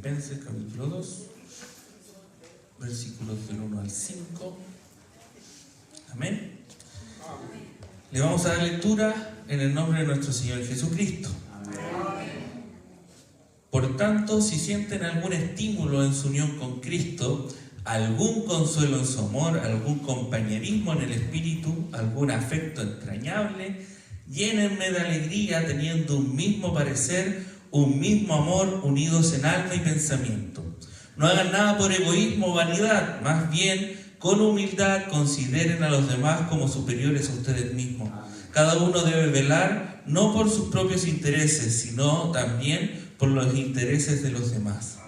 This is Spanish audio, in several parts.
Filipenses capítulo 2, versículos del 1 al 5. Amén. Le vamos a dar lectura en el nombre de nuestro Señor Jesucristo. Por tanto, si sienten algún estímulo en su unión con Cristo, algún consuelo en su amor, algún compañerismo en el Espíritu, algún afecto entrañable, llénenme de alegría teniendo un mismo parecer, un mismo amor, unidos en alma y pensamiento. No hagan nada por egoísmo o vanidad, más bien con humildad consideren a los demás como superiores a ustedes mismos. Cada uno debe velar no por sus propios intereses, sino también por los intereses de los demás.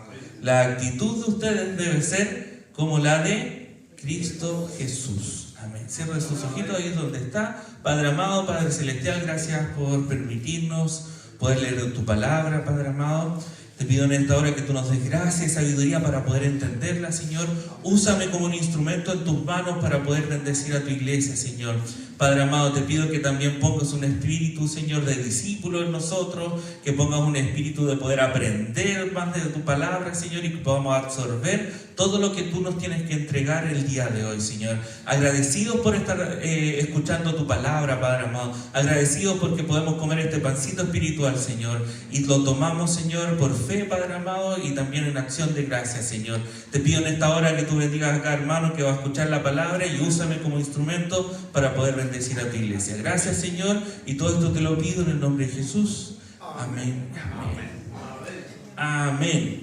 La actitud de ustedes debe ser como la de Cristo Jesús. Amén. Cierra sus ojitos ahí donde está. Padre amado, Padre celestial, gracias por permitirnos poder leer tu palabra, Padre amado. Te pido en esta hora que tú nos des gracia y sabiduría para poder entenderla, Señor. Úsame como un instrumento en tus manos para poder bendecir a tu iglesia, Señor. Padre amado, te pido que también pongas un espíritu, Señor, de discípulo en nosotros, que pongas un espíritu de poder aprender más de tu palabra, Señor, y que podamos absorber todo lo que tú nos tienes que entregar el día de hoy, Señor. Agradecidos por estar escuchando tu palabra, Padre amado. Agradecidos porque podemos comer este pancito espiritual, Señor. Y lo tomamos, Señor, por fe, Padre amado, y también en acción de gracias, Señor. Te pido en esta hora que tú bendigas a cada hermano que va a escuchar la palabra y úsame como instrumento para poder bendecir a tu iglesia. Gracias, Señor, y todo esto te lo pido en el nombre de Jesús. Amén. Amén. Amén.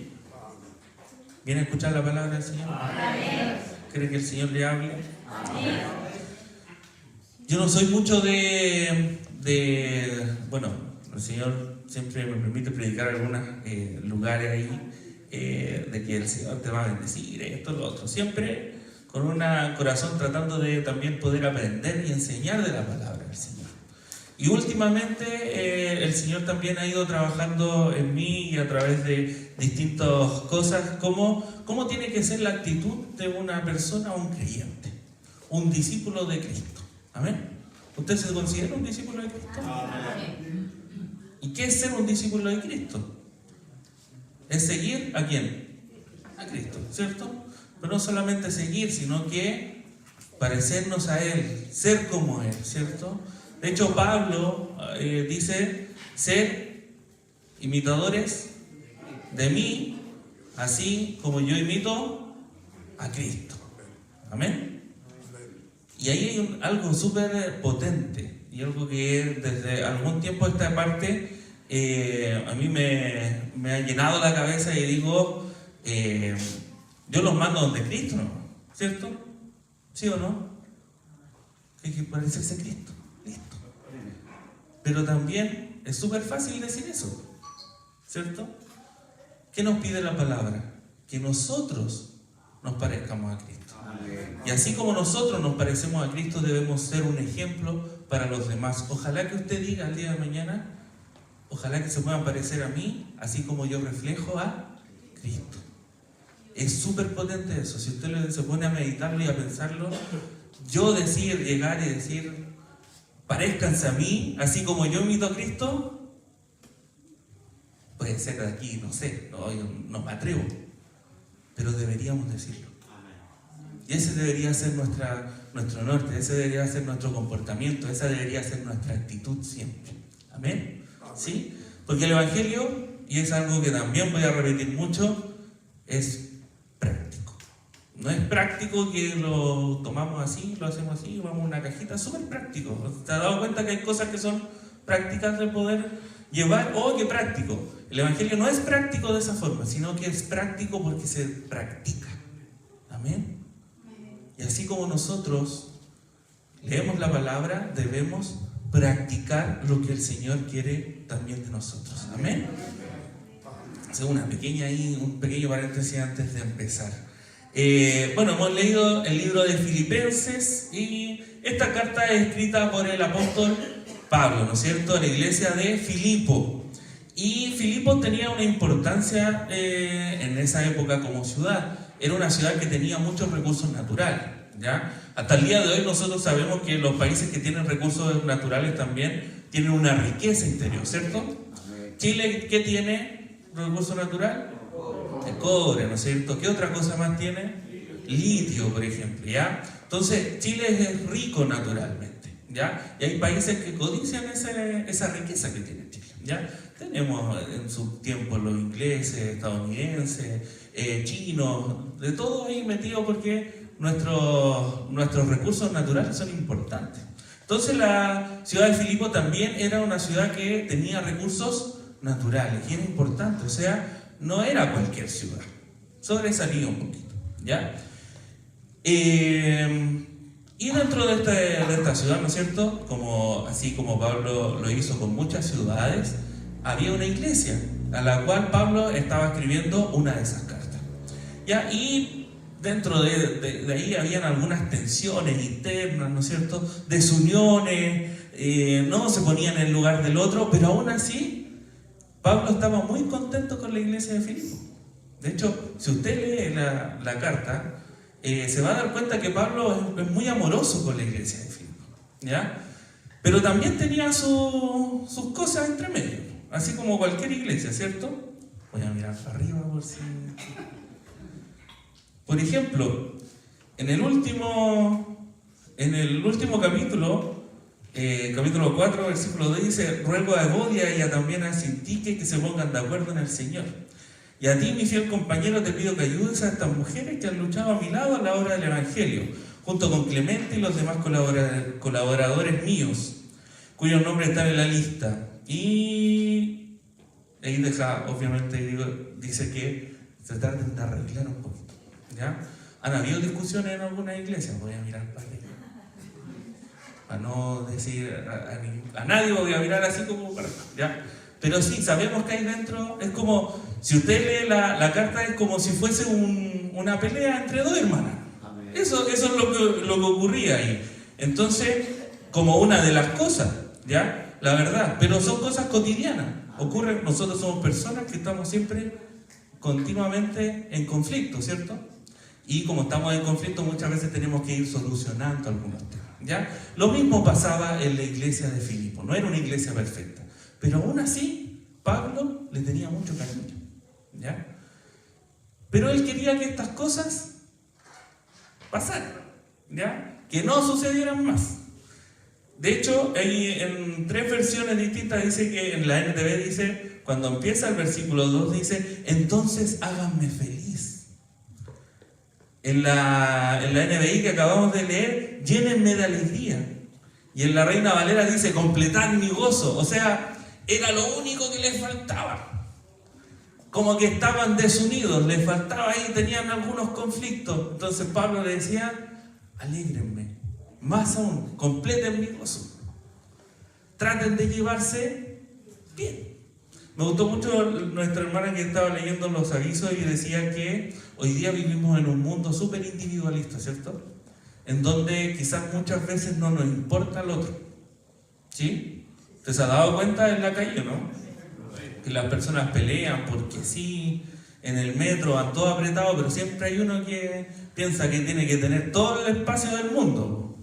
¿Viene a escuchar la palabra del Señor? Amén. ¿Cree que el Señor le hable? Amén. Yo no soy mucho bueno, el Señor siempre me permite predicar en algunos lugares ahí, de que el Señor te va a bendecir, esto, lo otro. Siempre con un corazón tratando de también poder aprender y enseñar de la palabra del Señor. Y últimamente el Señor también ha ido trabajando en mí y a través de distintas cosas, cómo tiene que ser la actitud de una persona, un creyente, un discípulo de Cristo. ¿Amén? ¿Usted se considera un discípulo de Cristo? Amén. ¿Y qué es ser un discípulo de Cristo? Es seguir ¿a quién? A Cristo, ¿cierto? Pero no solamente seguir, sino que parecernos a Él, ser como Él, ¿cierto? De hecho, Pablo dice, ser imitadores de mí, así como yo imito a Cristo. Amén. Y ahí hay algo súper potente, y algo que desde algún tiempo esta parte a mí me ha llenado la cabeza y digo, yo los mando donde Cristo, ¿no? ¿Cierto? ¿Sí o no? Hay que parecerse a Cristo. Listo. Pero también es súper fácil decir eso, ¿cierto? ¿Qué nos pide la palabra? Que nosotros nos parezcamos a Cristo. Y así como nosotros nos parecemos a Cristo, debemos ser un ejemplo para los demás. Ojalá que usted diga el día de mañana, ojalá que se puedan parecer a mí, así como yo reflejo a Cristo. Es súper potente eso. Si usted se pone a meditarlo y a pensarlo, yo llegar y decir, parezcanse a mí, así como yo imito a Cristo, puede ser de aquí, no sé, yo no me atrevo, pero deberíamos decirlo. Y ese debería ser nuestro norte, ese debería ser nuestro comportamiento, esa debería ser nuestra actitud siempre. Amén. ¿Sí? Porque el Evangelio, y es algo que también voy a repetir mucho, es práctico. No es práctico que lo tomamos así, lo hacemos así, vamos a una cajita, es súper práctico. ¿Te has dado cuenta que hay cosas que son prácticas de poder llevar? ¡Oh, qué práctico! El Evangelio no es práctico de esa forma, sino que es práctico porque se practica. Amén. Y así como nosotros leemos la palabra, debemos practicar lo que el Señor quiere también de nosotros. Amén. Hace un pequeño paréntesis antes de empezar. Bueno, hemos leído el libro de Filipenses y esta carta es escrita por el apóstol Pablo, ¿no es cierto?, a la iglesia de Filipo. Y Filipo tenía una importancia en esa época como ciudad. Era una ciudad que tenía muchos recursos naturales, ¿ya? Hasta el día de hoy nosotros sabemos que los países que tienen recursos naturales también tienen una riqueza interior, ¿cierto? Chile, ¿qué tiene recurso natural? El cobre, ¿no es cierto? ¿Qué otra cosa más tiene? Litio, por ejemplo, ¿ya? Entonces, Chile es rico naturalmente, ¿ya? Y hay países que codician esa riqueza que tiene Chile, ¿ya? Tenemos en su tiempo los ingleses, estadounidenses, chinos, de todo ahí metido porque nuestros recursos naturales son importantes. Entonces la ciudad de Filipo también era una ciudad que tenía recursos naturales y era importante, o sea, no era cualquier ciudad, sobresalía un poquito, ¿ya? Y dentro de esta ciudad, ¿no es cierto? Así como Pablo lo hizo con muchas ciudades, había una iglesia a la cual Pablo estaba escribiendo una de esas cartas, ¿ya? Y dentro de ahí habían algunas tensiones internas, ¿no es cierto? Desuniones, no se ponían en el lugar del otro, pero aún así Pablo estaba muy contento con la iglesia de Filipo. De hecho, si usted lee la carta, se va a dar cuenta que Pablo es muy amoroso con la iglesia de Filipo, ¿ya? Pero también tenía sus cosas entre medio, así como cualquier iglesia, ¿cierto? Voy a mirar para arriba por si... Por ejemplo, en el último capítulo, capítulo 4, versículo 2, dice: ruego a Evodia y también a Sintique que se pongan de acuerdo en el Señor. Y a ti, mi fiel compañero, te pido que ayudes a estas mujeres que han luchado a mi lado a la obra del Evangelio, junto con Clemente y los demás colaboradores míos, cuyos nombres están en la lista. Y ahí deja, obviamente, dice que se traten de arreglar un poquito, ¿ya? ¿Han habido discusiones en alguna iglesia? Voy a mirar para allá. Para no decir a nadie, voy a mirar así como para acá, ¿ya? Pero sí, sabemos que ahí dentro es como, si usted lee la carta, es como si fuese una pelea entre dos hermanas. Eso es lo que ocurría ahí. Entonces, como una de las cosas, ¿ya? La verdad, pero son cosas cotidianas. Ocurren, nosotros somos personas que estamos siempre continuamente en conflicto, ¿cierto? Y como estamos en conflicto, muchas veces tenemos que ir solucionando algunos temas, ¿ya? Lo mismo pasaba en la iglesia de Filipo. No era una iglesia perfecta, pero aún así Pablo le tenía mucho cariño, ¿ya? Pero él quería que estas cosas pasaran, ¿ya? Que no sucedieran más. De hecho, en 3 versiones distintas dice que en la NTV dice, cuando empieza el versículo 2 dice: entonces háganme feliz. En la NBI que acabamos de leer, llénenme de alegría. Y en la Reina Valera dice: completad mi gozo. O sea, era lo único que les faltaba. Como que estaban desunidos, les faltaba ahí, tenían algunos conflictos. Entonces Pablo le decía: alégrenme, más aún, completen mi gozo. Traten de llevarse bien. Me gustó mucho nuestra hermana que estaba leyendo los avisos y decía que hoy día vivimos en un mundo súper individualista, ¿cierto? En donde quizás muchas veces no nos importa el otro, ¿sí? ¿Te se ha dado cuenta en la calle, no? Que las personas pelean porque sí, en el metro van todos apretados, pero siempre hay uno que piensa que tiene que tener todo el espacio del mundo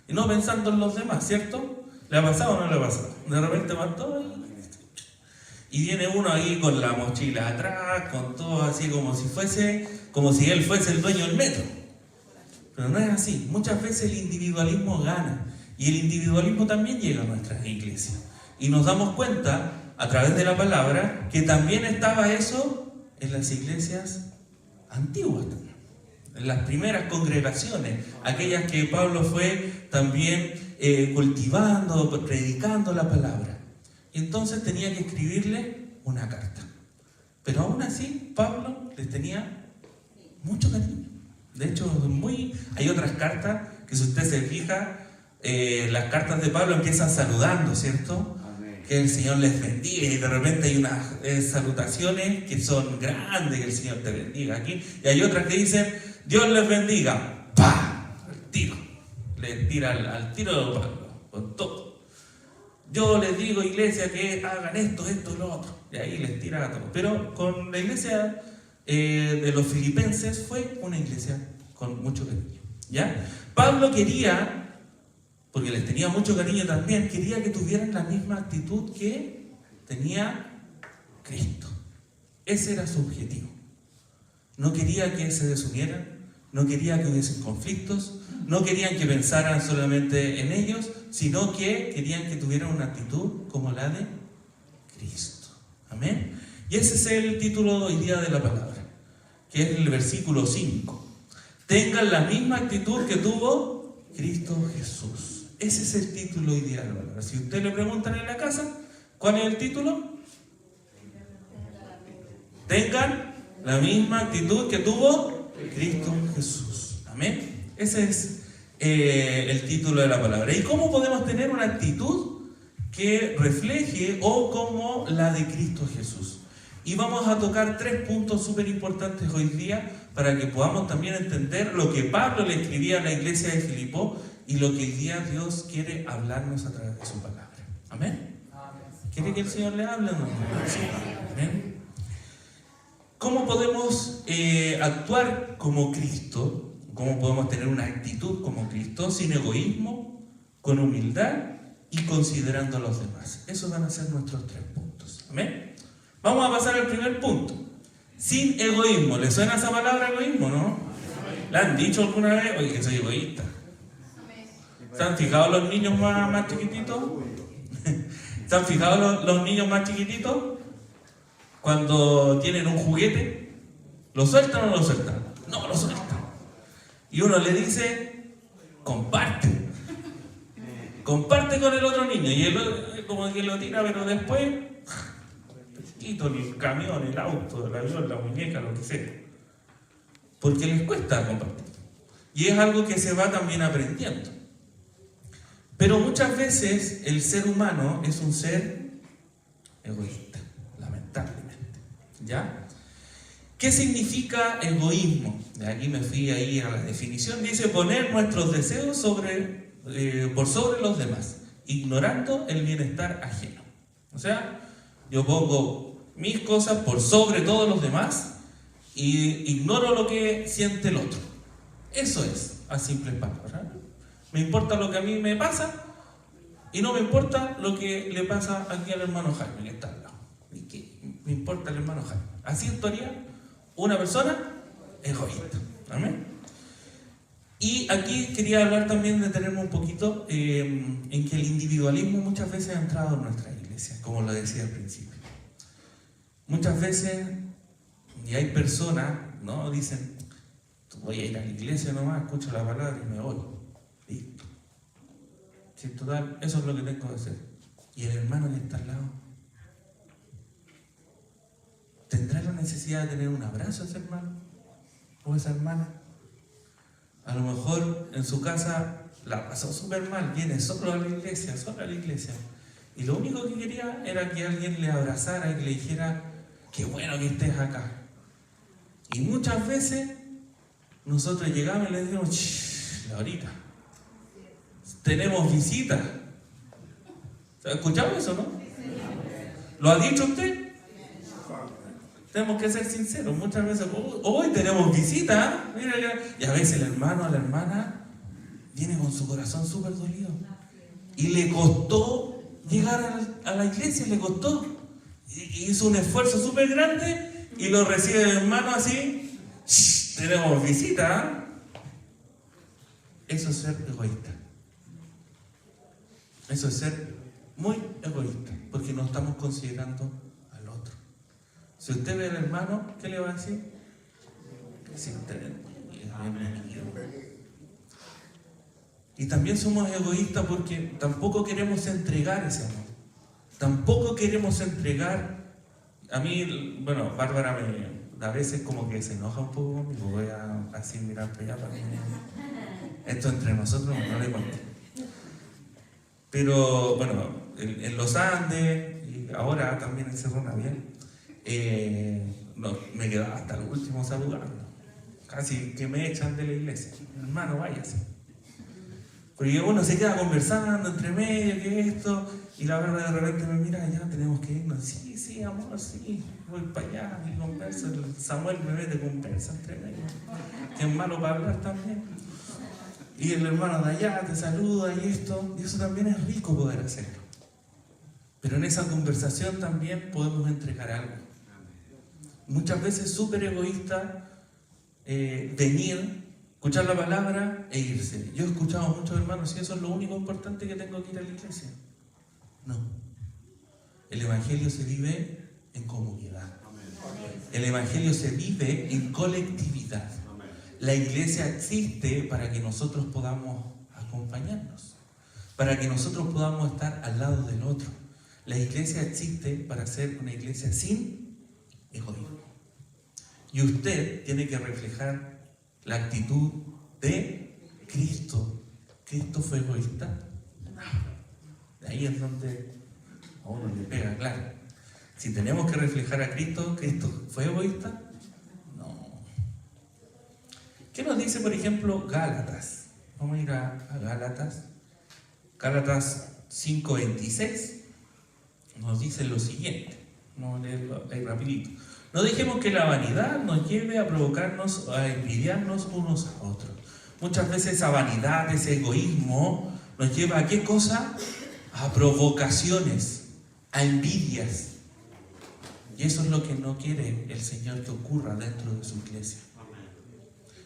y no pensando en los demás, ¿cierto? ¿Le ha pasado o no le ha pasado? De repente van todos y viene uno ahí con la mochila atrás, con todo así como si él fuese el dueño del metro. Pero no es así. Muchas veces el individualismo gana. Y el individualismo también llega a nuestras iglesias. Y nos damos cuenta, a través de la palabra, que también estaba eso en las iglesias antiguas también. En las primeras congregaciones, aquellas que Pablo fue también cultivando, predicando la palabra. Y entonces tenía que escribirle una carta. Pero aún así, Pablo les tenía mucho cariño. De hecho, hay otras cartas que, si usted se fija, las cartas de Pablo empiezan saludando, ¿cierto? Amén. Que el Señor les bendiga, y de repente hay unas salutaciones que son grandes, que el Señor te bendiga aquí. Y hay otras que dicen: Dios les bendiga. ¡Pah! El tiro. Les tira al tiro de Pablo, con todo. Yo les digo, iglesia, que hagan esto y lo otro. Y ahí les tira a todos. Pero con la iglesia de los filipenses fue una iglesia con mucho cariño, ¿ya? Pablo quería, porque les tenía mucho cariño también, quería que tuvieran la misma actitud que tenía Cristo. Ese era su objetivo. No quería que se desunieran, no quería que hubiesen conflictos, no querían que pensaran solamente en ellos, sino que querían que tuvieran una actitud como la de Cristo. Amén. Y ese es el título hoy día de la palabra, que es el versículo 5. Tengan la misma actitud que tuvo Cristo Jesús. Ese es el título hoy día de la palabra. Si usted le preguntan en la casa, ¿cuál es el título? Tengan la misma actitud que tuvo Cristo Jesús. Amén. Ese es el título de la palabra. ¿Y cómo podemos tener una actitud que refleje o como la de Cristo Jesús? Y vamos a tocar 3 puntos súper importantes hoy día para que podamos también entender lo que Pablo le escribía a la iglesia de Filipo y lo que hoy día Dios quiere hablarnos a través de su palabra. Amén. ¿Quiere que el Señor le hable o no? Amén. ¿Cómo podemos actuar como Cristo? ¿Cómo podemos tener una actitud como Cristo sin egoísmo, con humildad y considerando a los demás? Esos van a ser nuestros 3 puntos. Amén. Vamos a pasar al primer punto. Sin egoísmo. ¿Le suena esa palabra egoísmo, no? ¿La han dicho alguna vez? Oye, que soy egoísta. ¿Se han fijado los niños más chiquititos? ¿Se han fijado los niños más chiquititos? Cuando tienen un juguete, ¿lo sueltan o no lo sueltan? No, lo sueltan. Y uno le dice, comparte. Comparte con el otro niño. Y el otro como que lo tira, pero después, el camión, el auto, el avión, la muñeca, lo que sea. Porque les cuesta compartir. Y es algo que se va también aprendiendo. Pero muchas veces el ser humano es un ser egoísta, lamentablemente. ¿Ya? ¿Qué significa egoísmo? De aquí me fui ahí a la definición. Dice poner nuestros deseos por sobre los demás, ignorando el bienestar ajeno. O sea, yo pongo mis cosas por sobre todos los demás y ignoro lo que siente el otro. Eso es, a simples palabras. Me importa lo que a mí me pasa y no me importa lo que le pasa aquí al hermano Jaime, que está al lado. ¿Y qué me importa el hermano Jaime? Así actuaría una persona egoísta. Amén. Y aquí quería hablar también, detenerme un poquito en que el individualismo muchas veces ha entrado en nuestra iglesia, como lo decía al principio. Muchas veces, y hay personas, ¿no? Dicen, voy a ir a la iglesia nomás, escucho la palabra y me voy. Listo. Sí, total, eso es lo que tengo que hacer. Y el hermano que está al lado, ¿tendrá la necesidad de tener un abrazo a ese hermano o esa hermana? A lo mejor en su casa la pasó súper mal, viene solo a la iglesia, y lo único que quería era que alguien le abrazara y que le dijera, qué bueno que estés acá. Y muchas veces nosotros llegamos y le decimos, Laurita, tenemos visita. ¿Ha escuchado eso, no? ¿Lo ha dicho usted? Tenemos que ser sinceros. Muchas veces, hoy tenemos visita. Mira, y a veces el hermano o la hermana viene con su corazón súper dolido. Y le costó llegar a la iglesia, le costó. Y hizo un esfuerzo súper grande y lo recibe el hermano así. Tenemos visita. Eso es ser egoísta. Eso es ser muy egoísta, porque no estamos considerando al otro. Si usted ve al hermano, ¿qué le va a decir? Sí, y también somos egoístas porque tampoco queremos entregar ese amor. Tampoco queremos entregar. A mí, bueno, Bárbara a veces como que se enoja un poco conmigo. Voy a así mirar para allá para que esto entre nosotros no le cuento. Pero bueno, en los Andes y ahora también en Cerro Navia, no, me quedaba hasta el último saludando. Casi que me echan de la iglesia. Hermano, váyase. Porque uno se queda conversando entre medio, que esto, y la verdad de repente me mira, ya tenemos que irnos. Sí, amor, sí, voy para allá y converso. Samuel me ve de conversa entre medio. Que es malo para hablar también. Y el hermano de allá te saluda y esto, y eso también es rico poder hacerlo. Pero en esa conversación también podemos entregar algo. Muchas veces súper egoísta, venir, escuchar la palabra e irse. Yo he escuchado a muchos hermanos, y eso es lo único importante que tengo que ir a la iglesia. No. El Evangelio se vive en comunidad. El Evangelio se vive en colectividad. La iglesia existe para que nosotros podamos acompañarnos, para que nosotros podamos estar al lado del otro. La iglesia existe para ser una iglesia sin egoísmo. Y usted tiene que reflejar la actitud de Cristo. ¿Cristo fue egoísta? No. De ahí es donde a uno le pega, claro. Si tenemos que reflejar a Cristo, ¿Cristo fue egoísta? No. ¿Qué nos dice, por ejemplo, Gálatas? Vamos a ir a Gálatas. Gálatas 5:26 nos dice lo siguiente. Vamos a leerlo ahí rapidito. No dejemos que la vanidad nos lleve a provocarnos, a envidiarnos unos a otros. Muchas veces esa vanidad, ese egoísmo, nos lleva a ¿qué cosa? A provocaciones, a envidias. Y eso es lo que no quiere el Señor que ocurra dentro de su iglesia.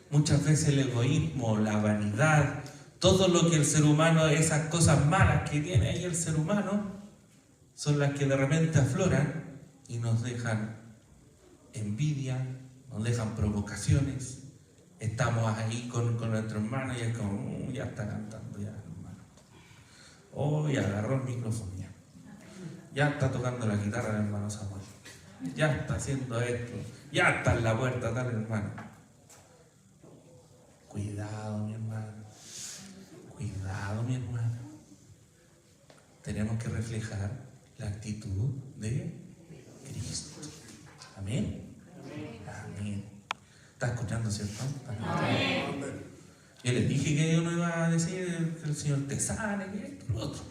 Muchas veces el egoísmo, la vanidad, todo lo que el ser humano, esas cosas malas que tiene ahí el ser humano, son las que de repente afloran y nos dejan envidia, nos dejan provocaciones. Estamos ahí con nuestro hermano y es como, ya está cantando ya, hermano. Oh, ya agarró el micrófono ya. Ya está tocando la guitarra el hermano Samuel. Ya está haciendo esto. Ya está en la puerta tal hermano. Cuidado, mi hermano. Cuidado, mi hermano. Tenemos que reflejar la actitud de Cristo. Amén. Amén. ¿Está escuchando, cierto? Amén. Yo les dije que yo no iba a decir que el Señor te sane, que esto, lo otro.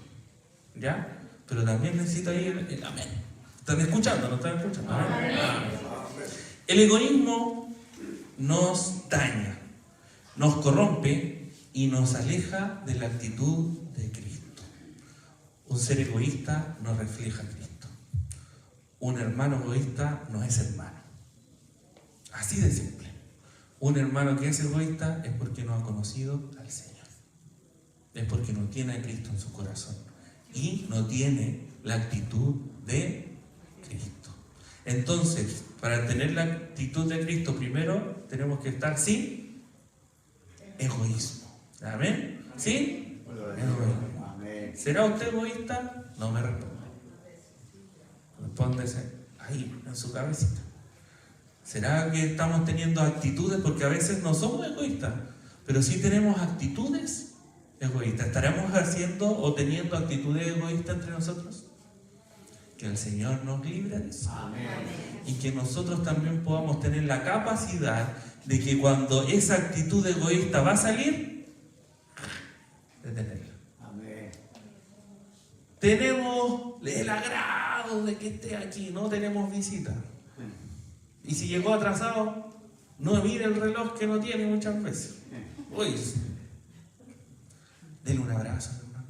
¿Ya? Pero también necesito ir el amén. ¿Están escuchando? ¿No están escuchando? Amén. El egoísmo nos daña, nos corrompe y nos aleja de la actitud de Cristo. Un ser egoísta no refleja a Cristo. Un hermano egoísta no es hermano. Así de simple. Un hermano que es egoísta es porque no ha conocido al Señor. Es porque no tiene a Cristo en su corazón. Y no tiene la actitud de Cristo. Entonces, para tener la actitud de Cristo, primero tenemos que estar sin egoísmo. ¿Amén? ¿Sí? Egoísmo. ¿Será usted egoísta? No me responda. Respóndese ahí, en su cabecita. ¿Será que estamos teniendo actitudes? Porque a veces no somos egoístas, pero sí tenemos actitudes egoístas. ¿Estaremos haciendo o teniendo actitudes egoístas entre nosotros? Que el Señor nos libre de eso. Amén. Y que nosotros también podamos tener la capacidad de que cuando esa actitud egoísta va a salir, detenerla. Amén. Tenemos el agrado de que esté aquí, no tenemos visita. Y si llegó atrasado, no mire el reloj que no tiene muchas veces. Uy, denle un abrazo al hermano.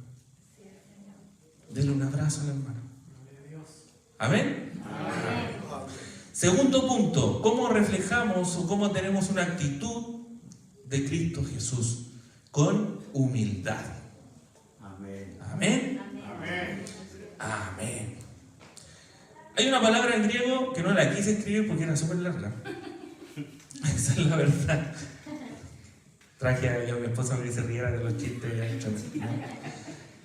Denle un abrazo al hermano. ¿Amén? Amén. Segundo punto, ¿cómo reflejamos o cómo tenemos una actitud de Cristo Jesús? Con humildad. Amén. Amén. Amén. Amén. Hay una palabra en griego que no la quise escribir porque era súper larga. Esa es la verdad. Traje a mi esposa para que se riera de los chistes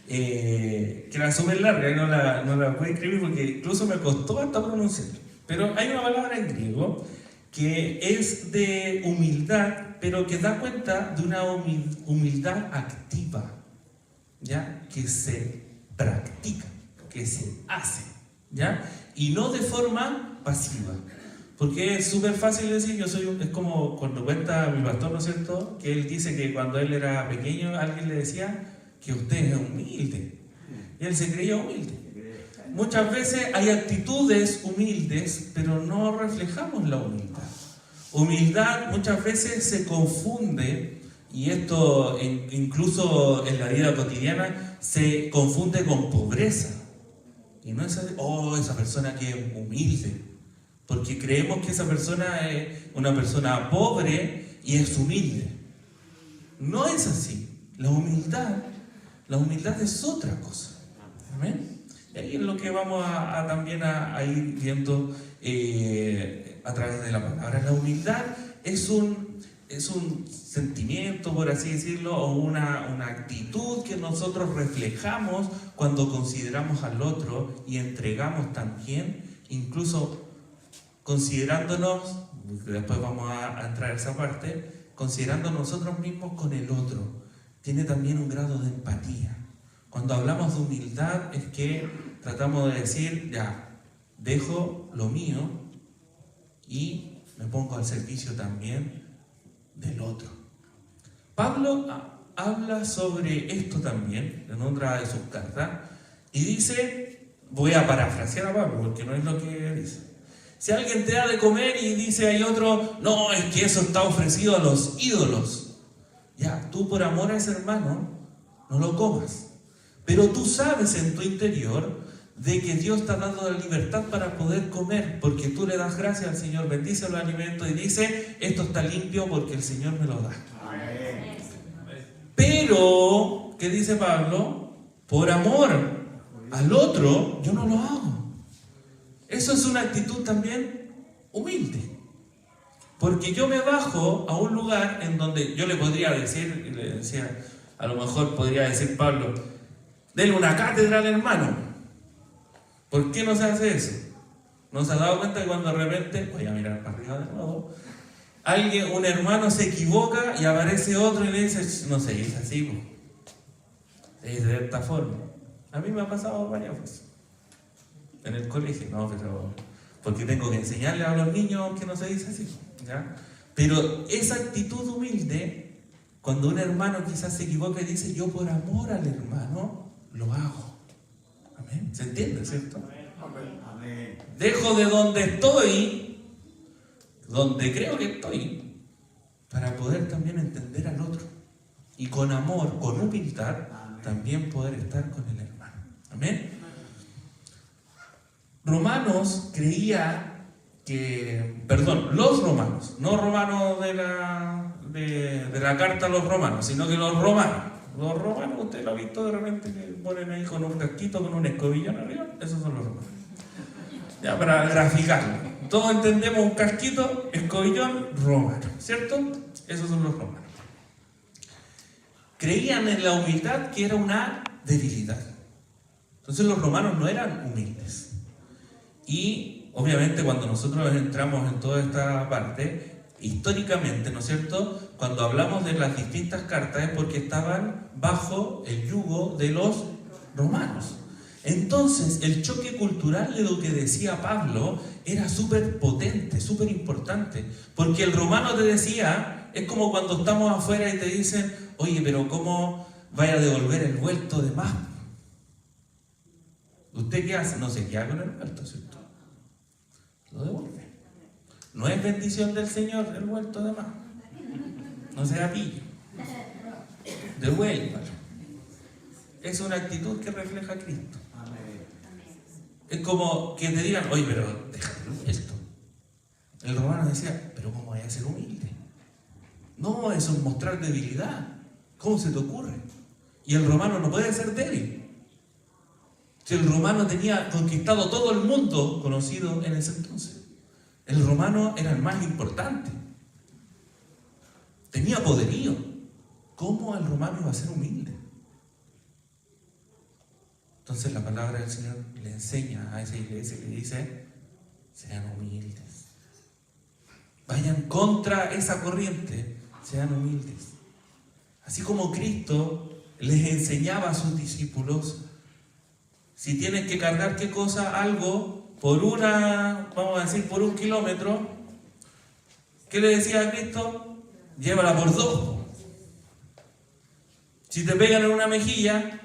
que era súper larga y no la pude escribir porque incluso me costó hasta pronunciarla. Pero hay una palabra en griego que es de humildad, pero que da cuenta de una humildad activa, ¿ya? Que se practica, que se hace, ¿ya? Y no de forma pasiva. Porque es súper fácil decir, es como cuando cuenta mi pastor, ¿no es cierto? Que él dice que cuando él era pequeño alguien le decía que usted es humilde. Y él se creía humilde. Muchas veces hay actitudes humildes, pero no reflejamos la humildad. Humildad muchas veces se confunde, y esto incluso en la vida cotidiana, se confunde con pobreza. Y no es esa persona que es humilde. porque creemos que esa persona es una persona pobre y es humilde. No es así. La humildad es otra cosa. ¿Amén? Y ahí es lo que vamos también a ir viendo a través de la palabra. La humildad es un sentimiento, por así decirlo, o una actitud que nosotros reflejamos cuando consideramos al otro y entregamos también, incluso considerándonos, después vamos a entrar a esa parte, considerando nosotros mismos con el otro. Tiene también un grado de empatía. Cuando hablamos de humildad es que tratamos de decir, ya, dejo lo mío y me pongo al servicio también del otro. Pablo habla sobre esto también en otra de sus cartas y dice, voy a parafrasear a Pablo porque no es lo que dice. Si alguien te da de comer y dice hay otro, no, es que eso está ofrecido a los ídolos. Ya, tú por amor a ese hermano no lo comas. Pero tú sabes en tu interior de que Dios te ha dado la libertad para poder comer, porque tú le das gracias al Señor, bendice los alimentos y dice, esto está limpio porque el Señor me lo da. Amén. Pero, ¿qué dice Pablo? Por amor al otro, yo no lo hago. Eso es una actitud también humilde. Porque yo me bajo a un lugar en donde yo le podría decir, y le decía, a lo mejor podría decir Pablo, denle una cátedra al hermano. ¿Por qué no se hace eso? ¿No se ha dado cuenta que cuando de repente, voy a mirar para arriba de nuevo, un hermano se equivoca y aparece otro y le dice, no se dice así, se dice de esta forma? A mí me ha pasado varias veces. En el colegio, no, pero porque tengo que enseñarle a los niños que no se dice así, ¿ya? Pero esa actitud humilde, cuando un hermano quizás se equivoca y dice, yo por amor al hermano lo hago. Amén. ¿Se entiende, cierto? Amén. Dejo de donde estoy, donde creo que estoy, para poder también entender al otro. Y con amor, con humildad, también poder estar con el hermano. Amén. Romanos creía que, los romanos, no romanos de la carta a los romanos, sino que los romanos, usted lo ha visto de repente que ponen ahí con un casquito, con un escobillón arriba, esos son los romanos. Ya para graficarlo, todos entendemos un casquito, escobillón, romano, ¿cierto? Esos son los romanos. Creían en la humildad que era una debilidad. Entonces los romanos no eran humildes. Y obviamente cuando nosotros entramos en toda esta parte, históricamente, ¿no es cierto? Cuando hablamos de las distintas cartas es porque estaban bajo el yugo de los romanos. Entonces el choque cultural de lo que decía Pablo era súper potente, súper importante. Porque el romano te decía, es como cuando estamos afuera y te dicen, oye, pero ¿cómo vaya a devolver el vuelto de más? ¿Usted qué hace? No se queda con el vuelto, ¿cierto? Lo devuelve. No es bendición del Señor el vuelto de más. No sea pillo. Devuélvalo. Es una actitud que refleja a Cristo. Es como que te digan, oye, pero déjate esto. El romano decía, pero ¿cómo vaya a ser humilde? No, eso es mostrar debilidad. ¿Cómo se te ocurre? Y el romano no puede ser débil. Si el romano tenía conquistado todo el mundo conocido en ese entonces. El romano era el más importante. Tenía poderío. ¿Cómo el romano iba a ser humilde? Entonces la palabra del Señor le enseña a esa iglesia y le dice, sean humildes. Vayan contra esa corriente, sean humildes. Así como Cristo les enseñaba a sus discípulos, si tienes que cargar qué cosa, algo, vamos a decir, por 1 kilómetro, ¿qué le decía a Cristo? Llévala por 2. Si te pegan en una mejilla,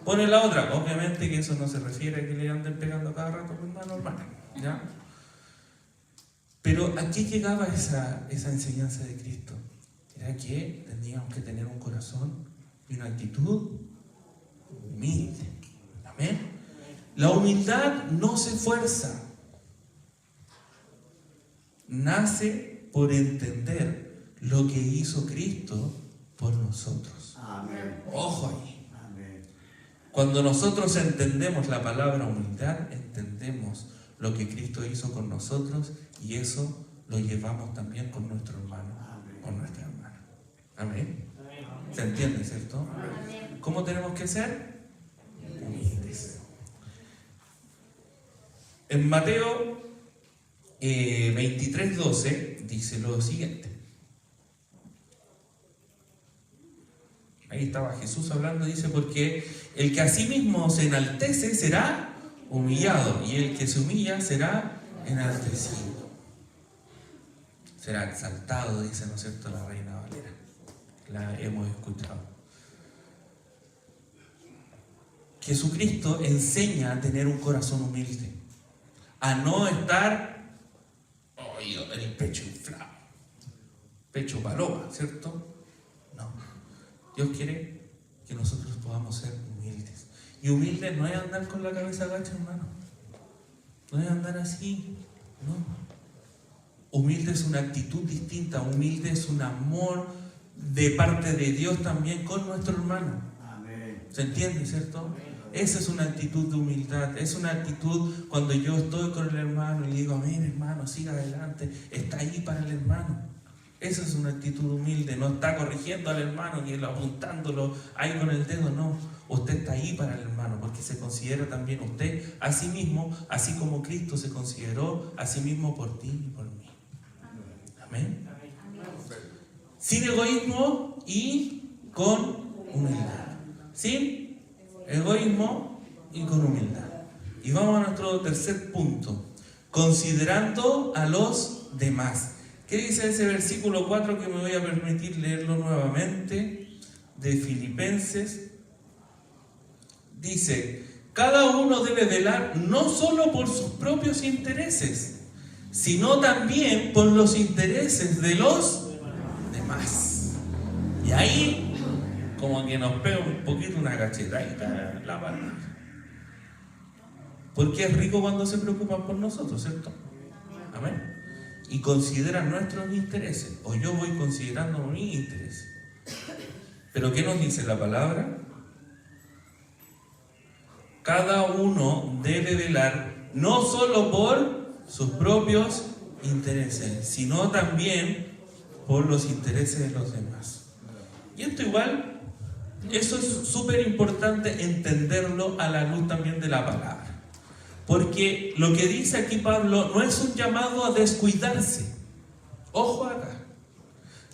pon en la otra. Obviamente que eso no se refiere a que le anden pegando cada rato con mano hermana, ¿ya? Pero ¿a qué llegaba esa enseñanza de Cristo? Era que teníamos que tener un corazón y una actitud humilde. Amén. La humildad no se fuerza. nace por entender lo que hizo Cristo por nosotros. Amén. Ojo ahí. Amén. Cuando nosotros entendemos la palabra humildad, entendemos lo que Cristo hizo con nosotros y eso lo llevamos también con nuestro hermano, con nuestra hermana. Amén. ¿Se entiende, cierto? Amén. ¿Cómo tenemos que ser? Humildes. En Mateo 23:12 dice lo siguiente. Ahí estaba Jesús hablando, dice, porque el que a sí mismo se enaltece será humillado, y el que se humilla será enaltecido. Será exaltado, dice, ¿no es cierto?, la Reina Valera. La hemos escuchado. Jesucristo enseña a tener un corazón humilde, a no estar el pecho inflado, pecho paloma, ¿cierto? No. Dios quiere que nosotros podamos ser humildes. Y humilde no es andar con la cabeza agacha, hermano. No es andar así, no. Humilde es una actitud distinta, humilde es un amor de parte de Dios también con nuestro hermano. Amén. ¿Se entiende, cierto? Esa es una actitud de humildad, es una actitud cuando yo estoy con el hermano y le digo, amén hermano, siga adelante, está ahí para el hermano. Esa es una actitud humilde, no está corrigiendo al hermano ni apuntándolo ahí con el dedo, no. Usted está ahí para el hermano porque se considera también usted a sí mismo, así como Cristo se consideró a sí mismo por ti y por mí. Amén. Sin egoísmo y con humildad. Sin egoísmo y con humildad. Y vamos a nuestro tercer punto. Considerando a los demás. ¿Qué dice ese versículo 4 que me voy a permitir leerlo nuevamente? De Filipenses. Dice, cada uno debe velar no solo por sus propios intereses, sino también por los intereses de los demás. Y ahí, como que nos pega un poquito una cachetadita la palabra. Porque es rico cuando se preocupan por nosotros, ¿cierto? Amén. Y consideran nuestros intereses, o yo voy considerando mis intereses. Pero ¿qué nos dice la palabra? Cada uno debe velar no solo por sus propios intereses, sino también por los intereses de los demás. Y esto igual, eso es súper importante entenderlo a la luz también de la palabra. Porque lo que dice aquí Pablo no es un llamado a descuidarse. Ojo acá.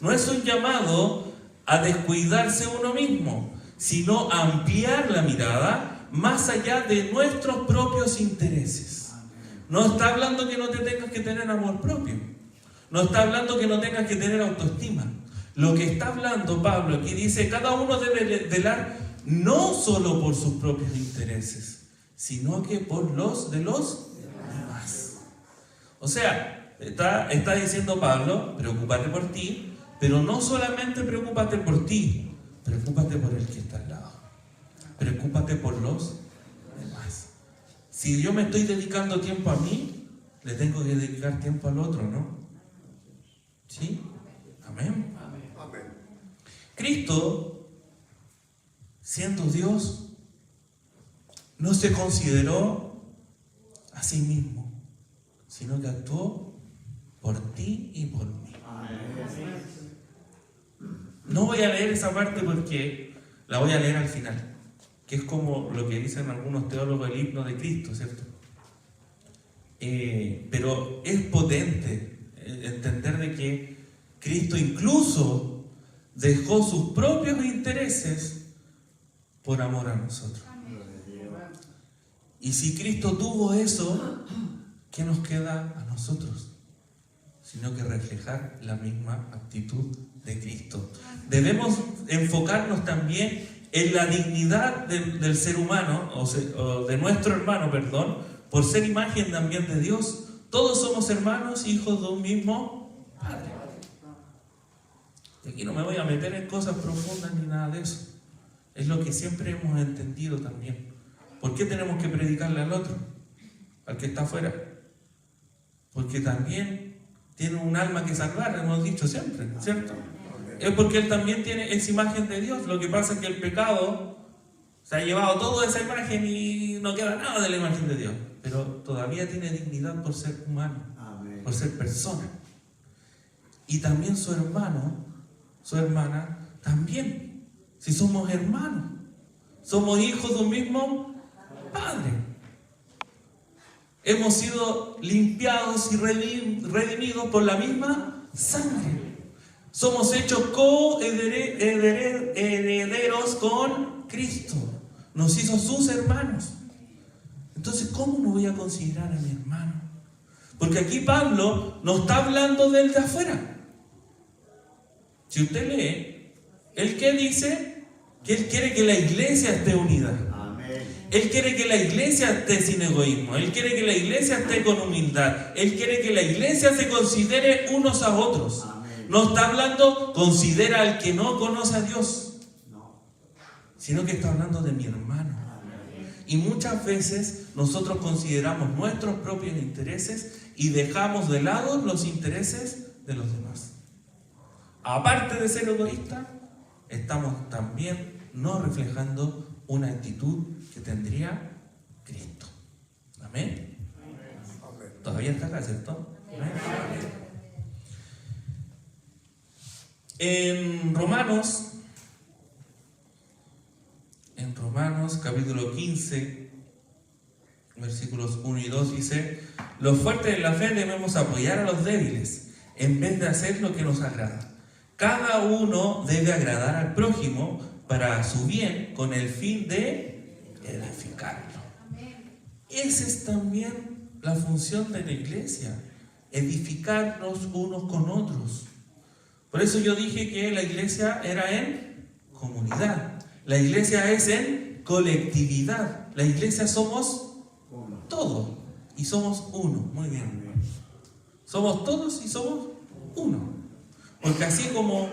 No es un llamado a descuidarse uno mismo, sino a ampliar la mirada más allá de nuestros propios intereses. No está hablando que no te tengas que tener amor propio. No está hablando que no tengas que tener autoestima. Lo que está hablando Pablo aquí dice, cada uno debe velar no solo por sus propios intereses, sino que por los de los demás. O sea, está diciendo Pablo, preocúpate por ti, pero no solamente preocúpate por ti, preocúpate por el que está al lado. Preocúpate por los demás. Si yo me estoy dedicando tiempo a mí, le tengo que dedicar tiempo al otro, ¿no? ¿Sí? Amén. Amén. Cristo, siendo Dios, no se consideró a sí mismo, sino que actuó por ti y por mí. No voy a leer esa parte porque la voy a leer al final, que es como lo que dicen algunos teólogos del himno de Cristo, ¿cierto? Pero es potente entender de que Cristo incluso dejó sus propios intereses por amor a nosotros. Y si Cristo tuvo eso, ¿qué nos queda a nosotros? Sino que reflejar la misma actitud de Cristo. Debemos enfocarnos también en la dignidad del ser humano, o de nuestro hermano, perdón, por ser imagen también de Dios. Todos somos hermanos, hijos de un mismo Padre. Y aquí no me voy a meter en cosas profundas ni nada de eso. Es lo que siempre hemos entendido también. ¿Por qué tenemos que predicarle al otro? Al que está afuera. Porque también tiene un alma que salvar, hemos dicho siempre, ¿cierto? Es porque él también tiene esa imagen de Dios. Lo que pasa es que el pecado se ha llevado toda esa imagen y no queda nada de la imagen de Dios. Pero todavía tiene dignidad por ser humano, por ser persona. Y también su hermano, su hermana, también. Si somos hermanos, somos hijos de un mismo Padre. Hemos sido limpiados y redimidos por la misma sangre. Somos hechos coherederos con Cristo. Nos hizo sus hermanos. Entonces, ¿cómo no voy a considerar a mi hermano? Porque aquí Pablo no está hablando del de afuera. Si usted lee, ¿él qué dice? Que él quiere que la iglesia esté unida. Él quiere que la iglesia esté sin egoísmo. Él quiere que la iglesia esté con humildad. Él quiere que la iglesia se considere unos a otros. No está hablando, considera al que no conoce a Dios, sino que está hablando de mi hermano. Y muchas veces nosotros consideramos nuestros propios intereses y dejamos de lado los intereses de los demás. Aparte de ser egoísta, estamos también no reflejando una actitud que tendría Cristo. Amén. Todavía está acá, ¿cierto? Amén. En Romanos capítulo 15, versículos 1 y 2 dice: los fuertes en la fe debemos apoyar a los débiles en vez de hacer lo que nos agrada. Cada uno debe agradar al prójimo para su bien, con el fin de edificarlo. Esa es también la función de la iglesia, edificarnos unos con otros. Por eso yo dije que la iglesia era en comunidad. La iglesia es en colectividad. La iglesia somos todos y somos uno. Muy bien. Somos todos y somos uno. Porque así como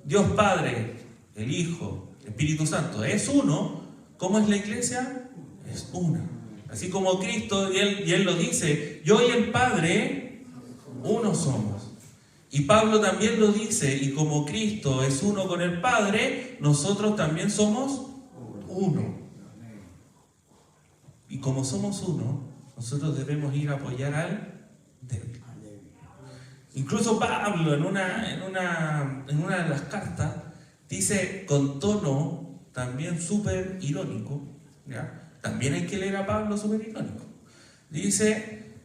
Dios Padre, el Hijo, el Espíritu Santo es uno, ¿cómo es la iglesia? Es una. Así como Cristo, y él lo dice, yo y el Padre, uno somos. Y Pablo también lo dice, y como Cristo es uno con el Padre, nosotros también somos uno. Y como somos uno, nosotros debemos ir a apoyar al débil. Incluso Pablo en una de las cartas dice con tono también súper irónico, ¿ya? También hay que leer a Pablo súper irónico. Dice,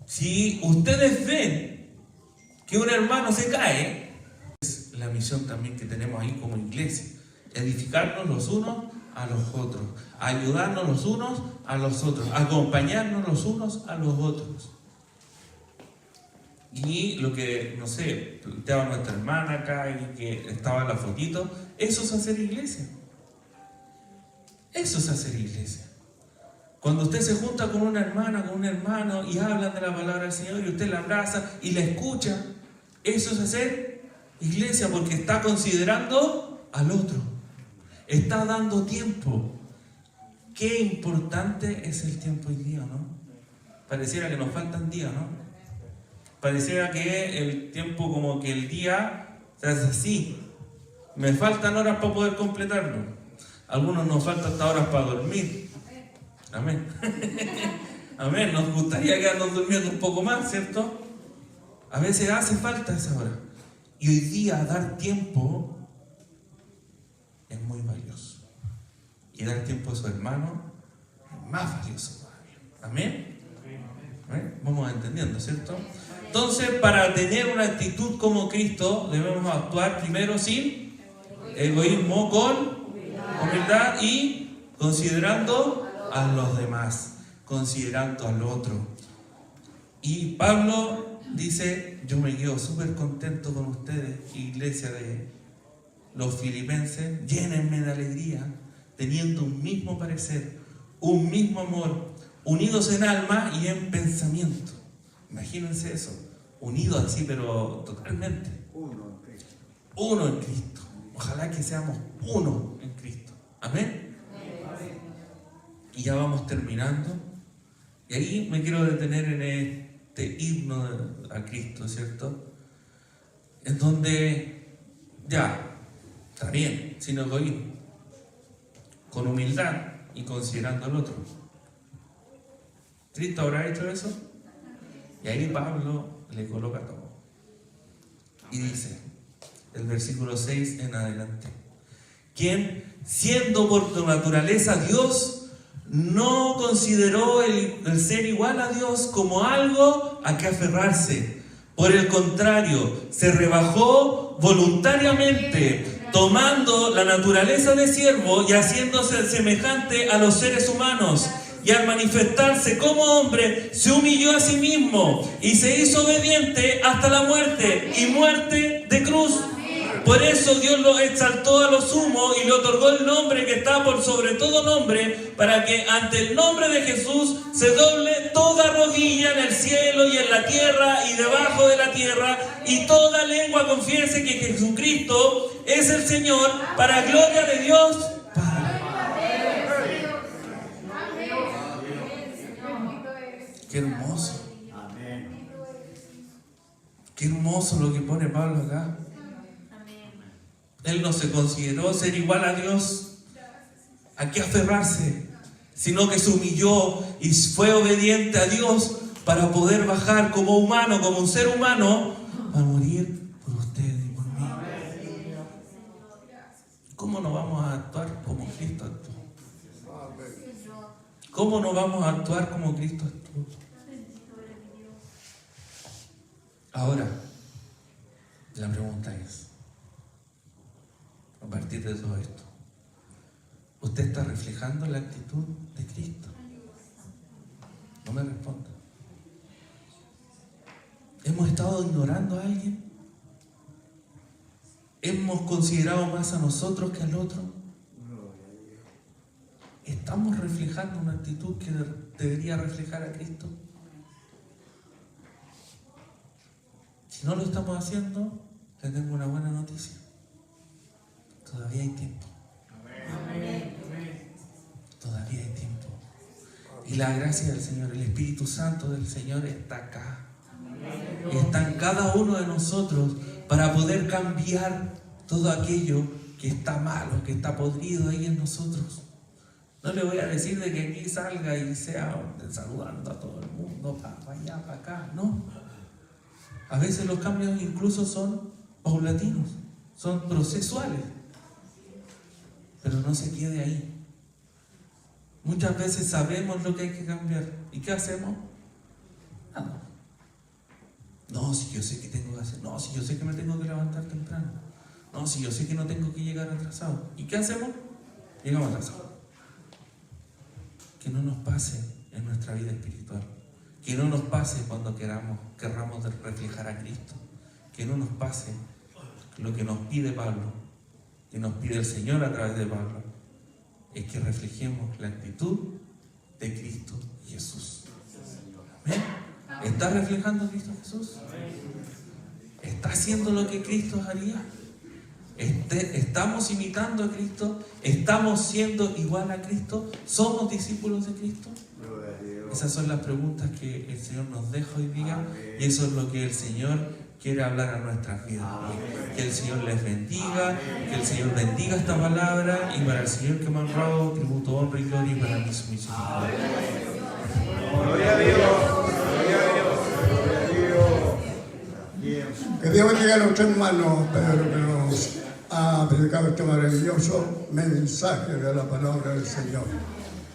si ustedes ven que un hermano se cae, es la misión también que tenemos ahí como iglesia, edificarnos los unos a los otros, ayudarnos los unos a los otros, acompañarnos los unos a los otros. Y lo que, no sé, planteaba nuestra hermana acá y que estaba en la fotito, eso es hacer iglesia. Eso es hacer iglesia. Cuando usted se junta con una hermana, con un hermano y hablan de la palabra del Señor y usted la abraza y la escucha, eso es hacer iglesia, porque está considerando al otro. Está dando tiempo. Qué importante es el tiempo hoy día, ¿no? Pareciera que nos faltan días, ¿no? Pareciera que el tiempo, como que el día se hace así. Me faltan horas para poder completarlo. Algunos nos faltan hasta horas para dormir. Amén. Amén. Nos gustaría quedarnos durmiendo un poco más, ¿cierto? A veces hace falta esa hora. Y hoy día dar tiempo es muy valioso. Y dar tiempo a su hermano es más valioso todavía. Amén. ¿Amén? Vamos entendiendo, ¿cierto? Entonces, para tener una actitud como Cristo, debemos actuar primero sin egoísmo, con humildad y considerando a los demás, considerando al otro. Y Pablo dice, yo me quedo súper contento con ustedes, iglesia de los filipenses, llénenme de alegría, teniendo un mismo parecer, un mismo amor, unidos en alma y en pensamiento. Imagínense eso, unidos así, pero totalmente. Uno en Cristo. Ojalá que seamos uno en Cristo. Amén. Y ya vamos terminando. Y ahí me quiero detener este himno a Cristo, ¿cierto? En donde ya, está bien, sin egoísmo, con humildad y considerando al otro. ¿Cristo habrá hecho eso? Y ahí Pablo le coloca todo. Y dice, el versículo 6 en adelante, quien, siendo por tu naturaleza Dios, no consideró el ser igual a Dios como algo a que aferrarse. Por el contrario, se rebajó voluntariamente, tomando la naturaleza de siervo y haciéndose semejante a los seres humanos. Y al manifestarse como hombre, se humilló a sí mismo y se hizo obediente hasta la muerte, y muerte de cruz. Por eso Dios lo exaltó a lo sumo y le otorgó el nombre que está por sobre todo nombre, para que ante el nombre de Jesús se doble toda rodilla en el cielo y en la tierra y debajo de la tierra, y toda lengua confiese que Jesucristo es el Señor, para gloria de Dios Padre. Qué hermoso. Qué hermoso lo que pone Pablo acá. Él no se consideró ser igual a Dios, a qué aferrarse, sino que se humilló y fue obediente a Dios para poder bajar como humano, como un ser humano, para morir por ustedes y por mí. ¿Cómo no vamos a actuar como Cristo actuó? ¿Cómo no vamos a actuar como Cristo actuó? Ahora, la pregunta es, a partir de todo esto, ¿usted está reflejando la actitud de Cristo? No me responda. ¿Hemos estado ignorando a alguien? ¿Hemos considerado más a nosotros que al otro? ¿Estamos reflejando una actitud que debería reflejar a Cristo? Si no lo estamos haciendo, le tengo una buena noticia. Todavía hay tiempo. Todavía hay tiempo. Y la gracia del Señor, el Espíritu Santo del Señor está acá. Y está en cada uno de nosotros para poder cambiar todo aquello que está malo, que está podrido ahí en nosotros. No le voy a decir de que aquí salga y sea saludando a todo el mundo, para allá, para acá, no. A veces los cambios incluso son paulatinos, son procesuales, pero no se quede ahí. Muchas veces sabemos lo que hay que cambiar. ¿Y qué hacemos? Nada. No, si yo sé que tengo que hacer. No, si yo sé que me tengo que levantar temprano. No, si yo sé que no tengo que llegar atrasado. ¿Y qué hacemos? Llegamos atrasados. Que no nos pase en nuestra vida espiritual. Que no nos pase cuando querramos reflejar a Cristo. Que no nos pase lo que nos pide Pablo, que nos pide el Señor a través de Pablo, es que reflejemos la actitud de Cristo Jesús. ¿Ven? ¿Está reflejando a Cristo Jesús? ¿Está haciendo lo que Cristo haría? ¿Estamos imitando a Cristo? ¿Estamos siendo igual a Cristo? ¿Somos discípulos de Cristo? Esas son las preguntas que el Señor nos deja hoy día, y eso es lo que el Señor quiere hablar a nuestras vidas. Que el Señor les bendiga, que el Señor bendiga esta palabra, y para el Señor que me ha honrado, tributo, honra y gloria, y para mí su misericordia. Gloria a Dios, gloria a Dios, gloria a Dios. Que Dios bendiga a nuestro hermano Pedro, que nos ha predicado este maravilloso mensaje de la palabra del Señor.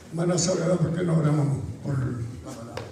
Hermana Soledad, ¿por qué no oramos por la palabra?